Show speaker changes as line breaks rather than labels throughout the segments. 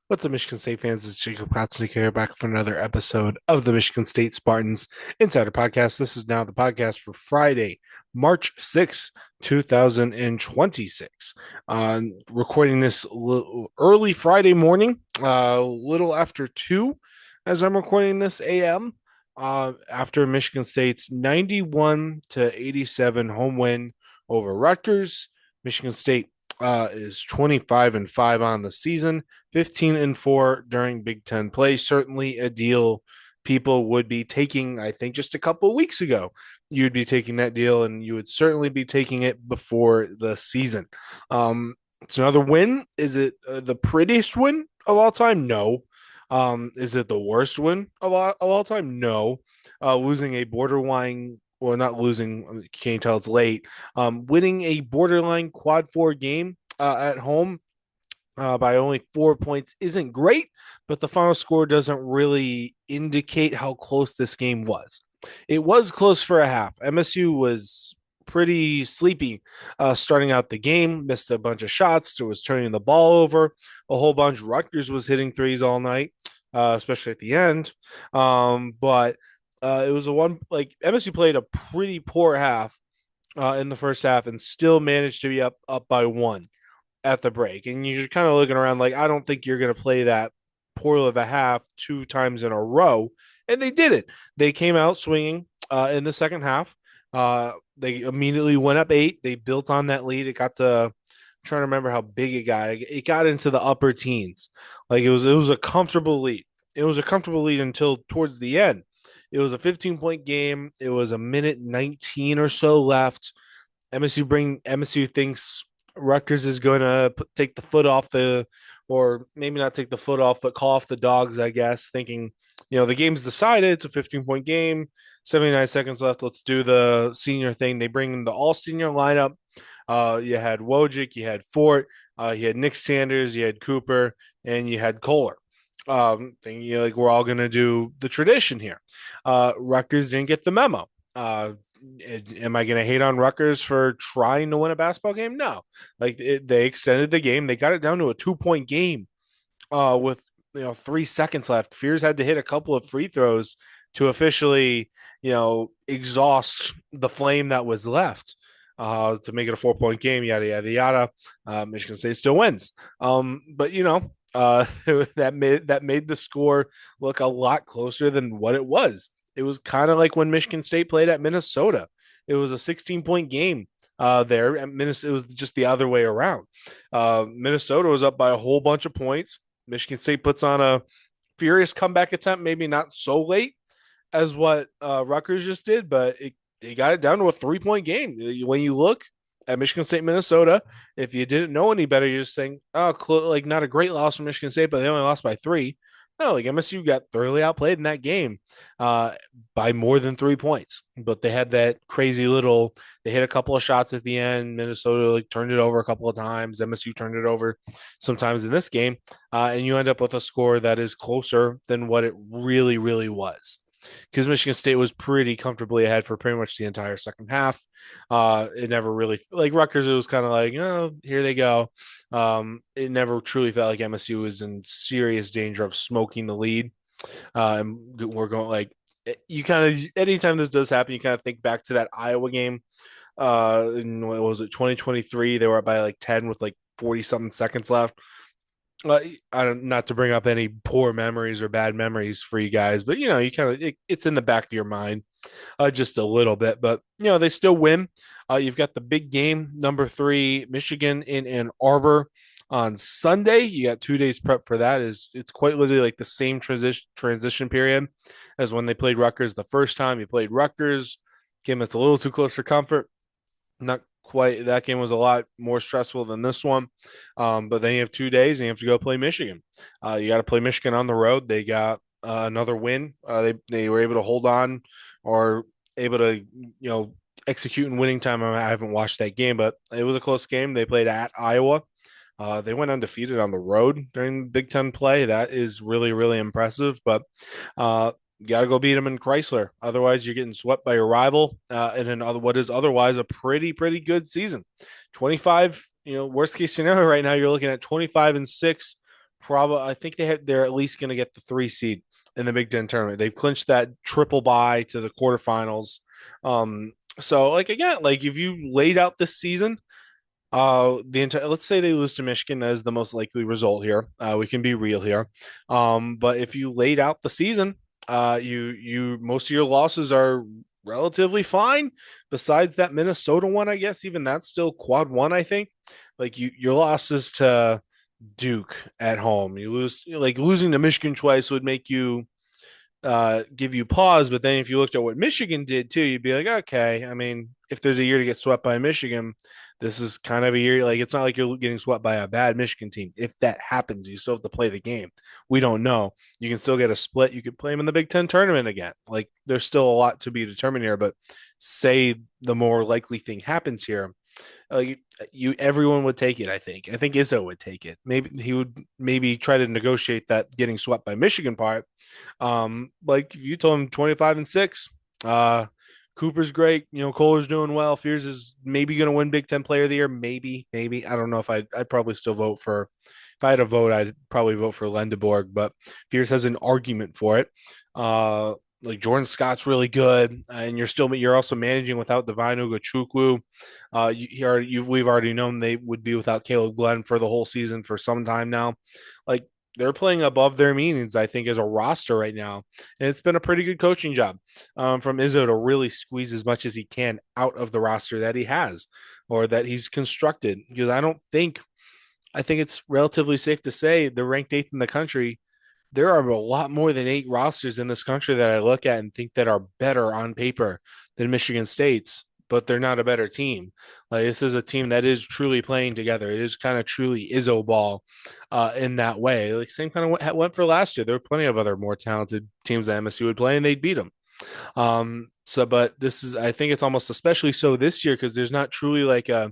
What's up, Michigan State fans? It's Jacob Kotsnick here, back for another episode of the Michigan State Spartans Insider Podcast. This is now the podcast for Friday, March 6th, 2026. Recording this early Friday morning, little after 2 as I'm recording this AM, after Michigan State's 91 to 87 home win over Rutgers. Michigan State is 25-5 on the season, 15-4 during Big Ten play. Certainly a deal people would be taking, I think, just a couple of weeks ago. You'd be taking that deal, and you would certainly be taking it before the season. It's another win. Is it the prettiest win of all time? No. Is it the worst win of all time? No. Losing a borderline, well, not losing, you can't tell it's late. Winning a borderline quad four game at home by only 4 points isn't great, but the final score doesn't really indicate how close this game was. It was close for a half. MSU was pretty sleepy starting out the game, missed a bunch of shots, was turning the ball over a whole bunch. Rutgers was hitting threes all night, especially at the end. But it was a one, like MSU played a pretty poor half in the first half and still managed to be up by one at the break. And you're kind of looking around like, I don't think you're going to play that poor of a half two times in a row. And they did it. They came out swinging in the second half. They immediately went up 8. They built on that lead. It got to, I'm trying to remember how big it got. It got into the upper teens. Like it was a comfortable lead. It was a comfortable lead until towards the end. It was a 15-point game. It was a minute 19 or so left. MSU thinks Rutgers is going to take the foot off or maybe not take the foot off, but call off the dogs, I guess, thinking, the game's decided. It's a 15-point game, 79 seconds left. Let's do the senior thing. They bring in the all senior lineup. You had Wojcik, you had Fort, you had Nick Sanders, you had Cooper, and you had Kohler. Thinking like we're all going to do the tradition here. Rutgers didn't get the memo. Am I going to hate on Rutgers for trying to win a basketball game? No. They extended the game. They got it down to a 2-point game with 3 seconds left. Fears had to hit a couple of free throws to officially exhaust the flame that was left to make it a 4-point game. Yada yada yada. Michigan State still wins. But that made the score look a lot closer than what it was. It was kind of like when Michigan State played at Minnesota. It was a 16-point game there. At Minnesota, it was just the other way around. Minnesota was up by a whole bunch of points. Michigan State puts on a furious comeback attempt, maybe not so late as what Rutgers just did, but they got it down to a 3-point game. When you look at Michigan State, Minnesota, if you didn't know any better, you're just saying, oh, like not a great loss for Michigan State, but they only lost by 3. No, like MSU got thoroughly outplayed in that game by more than 3 points. But they had that crazy little. They hit a couple of shots at the end. Minnesota turned it over a couple of times. MSU turned it over sometimes in this game, and you end up with a score that is closer than what it really, really was. Because Michigan State was pretty comfortably ahead for pretty much the entire second half. It never really, like Rutgers, it was kind of like, oh, here they go. It never truly felt like MSU was in serious danger of smoking the lead. And we're going like, you kind of, anytime this does happen, you kind of think back to that Iowa game. In, what was it, 2023? They were up by like 10 with like 40 something seconds left. I don't, not to bring up any poor memories or bad memories for you guys, but you kind of it's in the back of your mind just a little bit. But they still win. You've got the big game, number 3, Michigan in Ann Arbor on Sunday. You got 2 days prep for that. It's quite literally like the same transition period as when they played Rutgers the first time. You played Rutgers game that's a little too close for comfort. Not quite. That game was a lot more stressful than this one. But then you have 2 days and you have to go play Michigan. You got to play Michigan on the road. They got another win. They were able to hold on or able to execute in winning time. I haven't watched that game, but it was a close game. They played at Iowa. They went undefeated on the road during Big Ten play. That is really, really impressive. But you got to go beat them in Chrysler. Otherwise, you're getting swept by your rival in what is otherwise a pretty, pretty good season. 25, worst case scenario right now, you're looking at 25-6 Probably, I think they're at least going to get the 3 seed in the Big Ten tournament. They've clinched that triple bye to the quarterfinals. So like again, like if you laid out this season, the entire let's say they lose to Michigan as the most likely result here. We can be real here. But if you laid out the season, you most of your losses are relatively fine. Besides that Minnesota one, I guess even that's still quad one. I think like your losses to Duke at home, you lose like losing to Michigan twice would make you give you pause. But then if you looked at what Michigan did too, you'd be like, okay, I mean, if there's a year to get swept by Michigan, this is kind of a year. Like it's not like you're getting swept by a bad Michigan team. If that happens, you still have to play the game. We don't know. You can still get a split. You could play them in the Big Ten tournament again. Like there's still a lot to be determined here. But say the more likely thing happens here, like everyone would take it. I think Izzo would take it. Maybe he would maybe try to negotiate that getting swept by Michigan part. Like you told him 25-6. Cooper's great. Kohler's doing well. Fears is maybe going to win Big Ten Player of the Year. Maybe. I don't know if I'd probably still vote for. If I had a vote, I'd probably vote for Lendeborg, but Fears has an argument for it. Like Jordan Scott's really good, and you're also managing without Divine Ugochukwu. We've already known they would be without Caleb Glenn for the whole season for some time now. Like they're playing above their meanings, I think, as a roster right now. And it's been a pretty good coaching job from Izzo to really squeeze as much as he can out of the roster that he has or that he's constructed. Because I think it's relatively safe to say they're ranked eighth in the country. There are a lot more than 8 rosters in this country that I look at and think that are better on paper than Michigan State's, but they're not a better team. Like this is a team that is truly playing together. It is kind of truly Izzo ball in that way. Like same kind of what went for last year. There were plenty of other more talented teams that MSU would play, and they'd beat them. But this is, I think it's almost especially so this year because there's not truly like a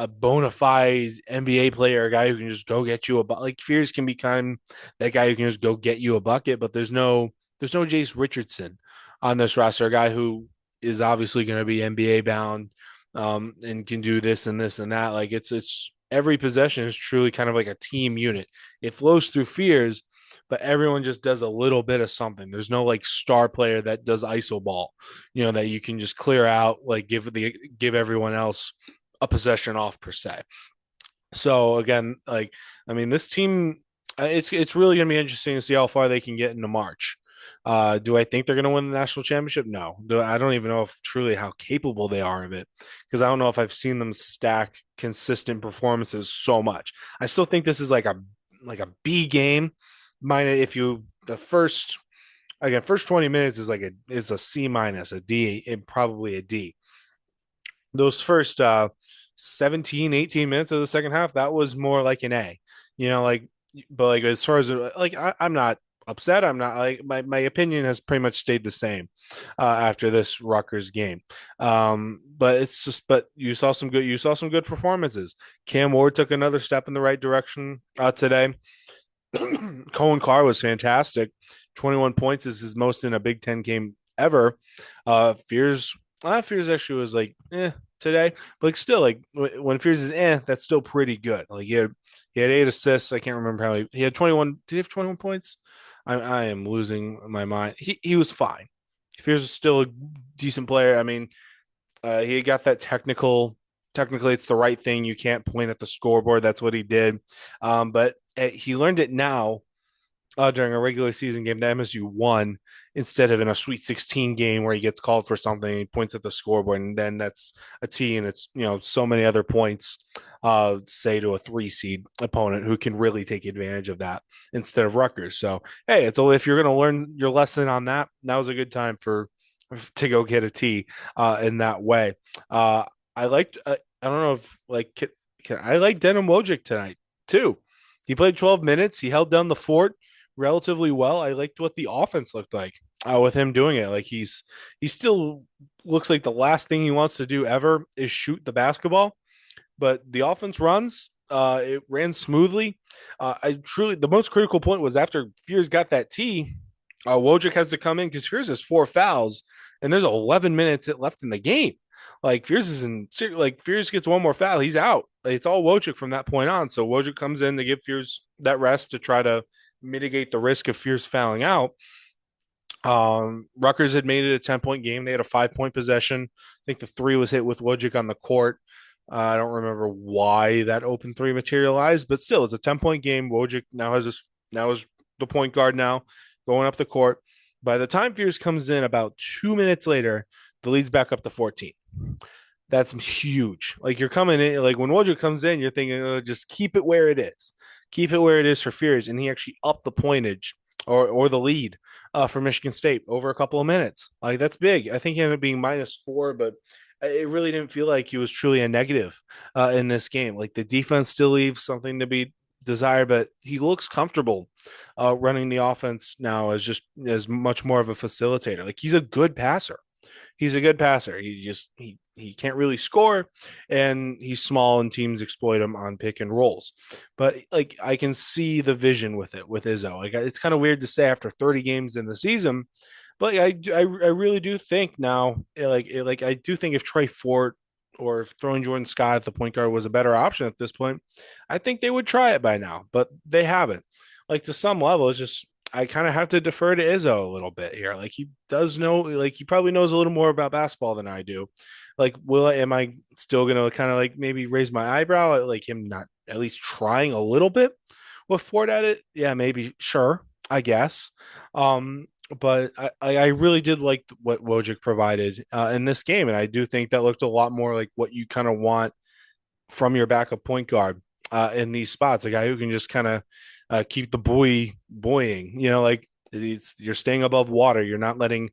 bona fide NBA player, a guy who can just go get you like Fears can be kind of that guy who can just go get you a bucket, but there's no Jace Richardson on this roster, a guy who is obviously going to be NBA bound and can do this and this and that. Like it's every possession is truly kind of like a team unit. It flows through Fears, but everyone just does a little bit of something. There's no like star player that does iso ball, that you can just clear out, like give everyone else a possession off per se. So again, like I mean, this team, it's really going to be interesting to see how far they can get into March. Do I think they're going to win the national championship? No. I don't even know if truly how capable they are of it because I don't know if I've seen them stack consistent performances so much. I still think this is like a B game. If you the first 20 minutes is a C minus, a D, and probably a D. Those first 17, 18 minutes of the second half, that was more like an A, like, but like as far as like, I'm not upset. I'm not like my opinion has pretty much stayed the same after this Rutgers game. But it's just, but you saw some good performances. Cam Ward took another step in the right direction today. Cohen Carr was fantastic. 21 points is his most in a Big Ten game ever. Fears actually was like, today, but like still, like when Fears is that's still pretty good. Like he had 8 assists. I can't remember how he had 21. Did he have 21 points? I am losing my mind. He was fine. Fears is still a decent player. I mean, he got that technical. Technically, it's the right thing. You can't point at the scoreboard. That's what he did. But he learned it now during a regular season game that MSU won instead of in a Sweet 16 game where he gets called for something and he points at the scoreboard and then that's a T and it's so many other points say to a 3 seed opponent who can really take advantage of that instead of Rutgers. So hey, it's if you're going to learn your lesson on that, that was a good time to go get a T in that way. I liked I don't know if like I like Denim Wojcik tonight too. He played 12 minutes. He held down the fort relatively well. I liked what the offense looked like with him doing it. Like he still looks like the last thing he wants to do ever is shoot the basketball, but the offense runs. It ran smoothly. The most critical point was after Fears got that tee, Wojcik has to come in because Fears has 4 fouls and there's 11 minutes left in the game. Like Fears is in like Fears gets one more foul, he's out. It's all Wojcik from that point on. So Wojcik comes in to give Fears that rest to try to mitigate the risk of Fears fouling out. Rutgers had made it a 10-point game. They had a 5-point possession. I think the three was hit with Wojcik on the court. I don't remember why that open three materialized, but still, it's a 10-point game. Wojcik now is the point guard now going up the court. By the time Fears comes in about 2 minutes later, the lead's back up to 14. That's huge. Like you're coming in, like when Wojcik comes in, you're thinking, oh, just keep it where it is. Keep it where it is for Fears. And he actually upped the pointage or the lead for Michigan State over a couple of minutes. Like that's big. I think he ended up being -4, but it really didn't feel like he was truly a negative in this game. Like the defense still leaves something to be desired, but he looks comfortable running the offense now as just as much more of a facilitator. Like he's a good passer. He's a good passer. He can't really score, and he's small, and teams exploit him on pick and rolls. But like I can see the vision with it with Izzo. Like it's kind of weird to say after 30 games in the season, but I really do think now, like I do think if Trey Fort or if throwing Jordan Scott at the point guard was a better option at this point, I think they would try it by now, but they haven't. Like to some level, it's just I kind of have to defer to Izzo a little bit here. Like he does know, like he probably knows a little more about basketball than I do. Like, am I still gonna kind of like maybe raise my eyebrow at like him not at least trying a little bit with Ford at it? Yeah, maybe, sure, I guess. But I really did like what Wojcik provided in this game, and I do think that looked a lot more like what you kind of want from your backup point guard in these spots, a guy who can just kind of keep the buoy buoying. Like you're staying above water. You're not letting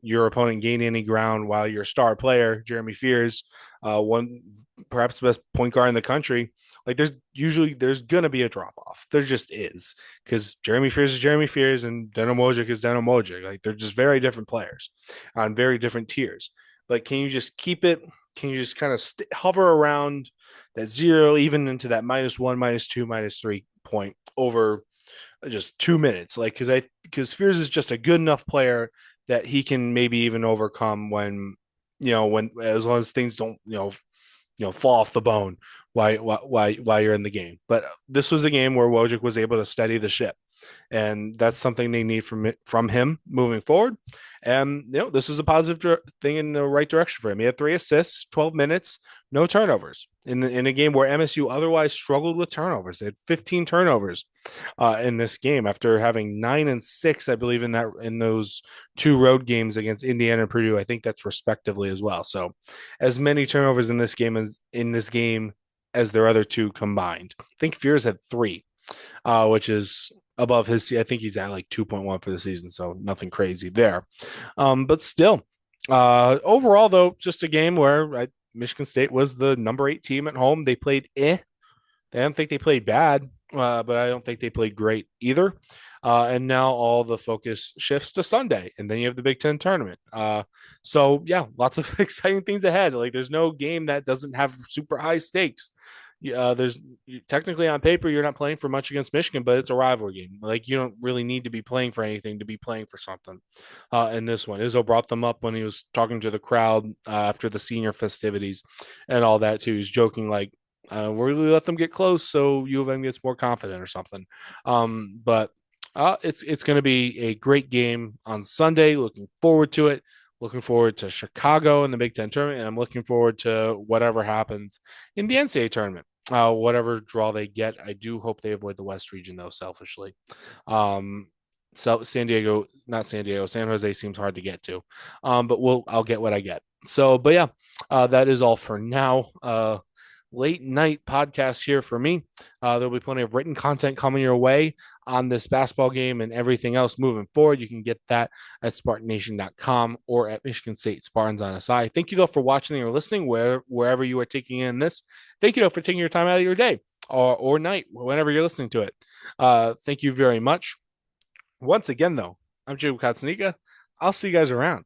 your opponent, gain any ground while your star player, Jeremy Fears, one perhaps the best point guard in the country. Like there's gonna be a drop off. There just is because Jeremy Fears is Jeremy Fears and Denim Wojcik is Denim Wojcik. Like they're just very different players on very different tiers. But can you just keep it? Can you just kind of hover around that zero, even into that -1, -2, -3 point over just 2 minutes? Like, because Fears is just a good enough player that he can maybe even overcome when as long as things don't fall off the bone while you're in the game. But this was a game where Wojcik was able to steady the ship, and that's something they need from him moving forward. And this was a positive thing in the right direction for him. He had 3 assists, 12 minutes, no turnovers in a game where MSU otherwise struggled with turnovers. They had 15 turnovers in this game after having 9 and 6, I believe, in those 2 road games against Indiana and Purdue. I think that's respectively as well. So as many turnovers in this game as their other 2 combined. I think Fears had 3, which is above his. I think he's at like 2.1 for the season, so nothing crazy there. But still, overall though, just a game where Michigan State was the number 8 team at home. They played I don't think they played bad, but I don't think they played great either. And now all the focus shifts to Sunday, and then you have the Big Ten tournament. So yeah, lots of exciting things ahead. Like there's no game that doesn't have super high stakes. There's technically on paper you're not playing for much against Michigan, but it's a rivalry game. Like you don't really need to be playing for anything to be playing for something. In this one, Izzo brought them up when he was talking to the crowd after the senior festivities and all that too. He's joking like, we're going to let them get close so U of M gets more confident or something. But it's going to be a great game on Sunday. Looking forward to it. Looking forward to Chicago in the Big Ten tournament, and I'm looking forward to whatever happens in the NCAA tournament. Whatever draw they get, I do hope they avoid the West region though. Selfishly, so San Diego, not San Diego, San Jose seems hard to get to, but I'll get what I get. So, but yeah, that is all for now. Late night podcast here for me. There'll be plenty of written content coming your way on this basketball game and everything else moving forward. You can get that at SpartanNation.com or at Michigan State Spartans on SI. Thank you, though, for watching or listening wherever you are taking in this. Thank you, though, for taking your time out of your day or night, whenever you're listening to it. Thank you very much. Once again, though, I'm Jacob Katsunika. I'll see you guys around.